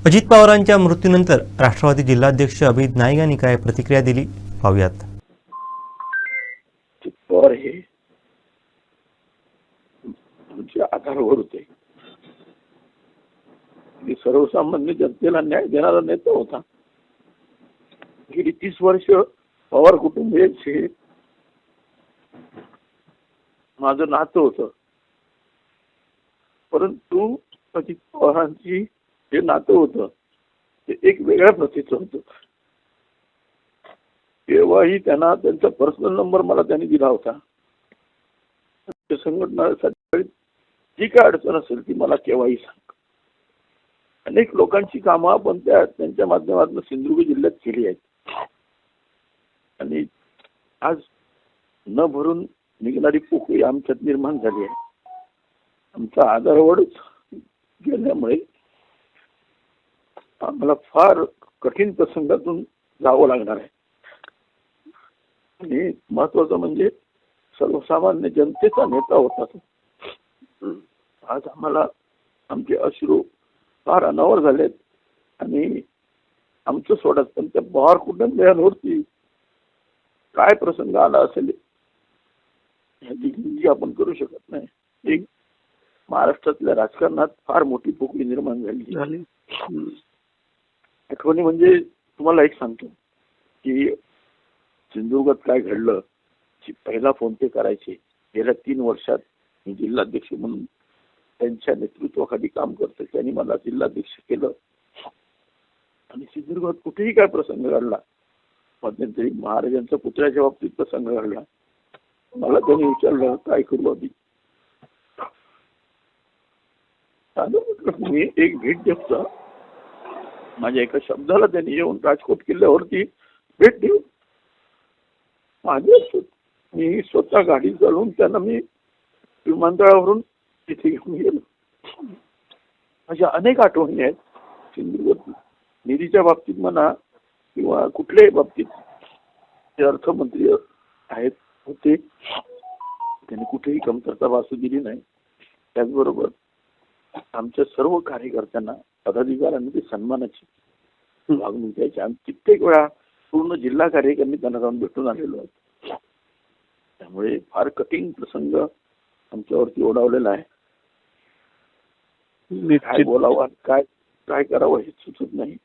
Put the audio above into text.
अजित पवारांच्या मृत्यूनंतर राष्ट्रवादी जिल्हाध्यक्ष अभिजित नाईक यांनी काय प्रतिक्रिया दिली पाहूयात. पवार हे आमच्या आधारावर होते. सर्वसामान्य जनतेला न्याय देणारा नेता होता. गेली 30 वर्ष पवार कुटुंबियांशी माझं नातं होतं, परंतु अजित पवारांची जे नातं होतं ते एक वेगळ्या प्रतीचं होतं. तेव्हाही त्यांना त्यांचा पर्सनल नंबर मला त्यांनी दिला होता. संघटनासाठी जी काय अडचण असेल ती मला केव्हाही सांग. अनेक लोकांची कामं आपण त्यांच्या माध्यमातून सिंधुदुर्ग जिल्ह्यात केली आहेत आणि आज न भरून निघणारी पोकळी आमच्यात निर्माण झाली आहे. आमचा आधारवडच गेल्यामुळे आम्हाला फार कठीण प्रसंगातून जावं लागणार आहे. आणि महत्वाचं म्हणजे सर्वसामान्य जनतेचा नेता होता तो. आज आम्हाला आमचे अश्रू फार अनावर झालेत आणि आमचं सोडत पण त्या पवार कुटुंबियांवरती काय प्रसंग आला असेल ह्याची आपण करू शकत नाही. एक महाराष्ट्रातल्या राजकारणात फार मोठी पोकळी निर्माण झाली. आठवणी म्हणजे तुम्हाला एक सांगतो की सिंधुदुर्गात काय घडलं. पहिला फोन ते करायचे. गेल्या 3 वर्षात मी जिल्हाध्यक्ष म्हणून त्यांच्या नेतृत्वाखाली काम करतो. त्यांनी मला जिल्हाध्यक्ष केलं आणि सिंधुदुर्गात कुठेही काय प्रसंग घडला, मध्यंतरी महाराजांच्या पुतळ्याच्या बाबतीत प्रसंग घडला, मला त्यांनी विचारलं काय करू आधी. मी एक भेट देतो. माझ्या एका शब्दाला त्यांनी येऊन राजकोट किल्ल्यावरती भेट देऊ. मी स्वतः गाडी चालवून त्यांना मी विमानतळावरून तिथे घेऊन गेलो. अशा अनेक आठवणी आहेत सिंधुदुर्ग. निधीच्या बाबतीत म्हणा किंवा कुठल्याही बाबतीत ते अर्थमंत्री आहेत होते, त्यांनी कुठेही कमतरता भासू दिली नाही. त्याचबरोबर आमच्या सर्व कार्यकर्त्यांना पदाधिकाऱ्यांना ते सन्मानाची वागणूक द्यायची. आम्ही कित्येक वेळा पूर्ण जिल्हा कार्यकर्त्यांनी त्यांना जाऊन भेटून आलेलो आहोत. त्यामुळे फार कठीण प्रसंग आमच्यावरती ओढावलेला आहे. काय बोलावं काय काय करावं हे सुचत नाही.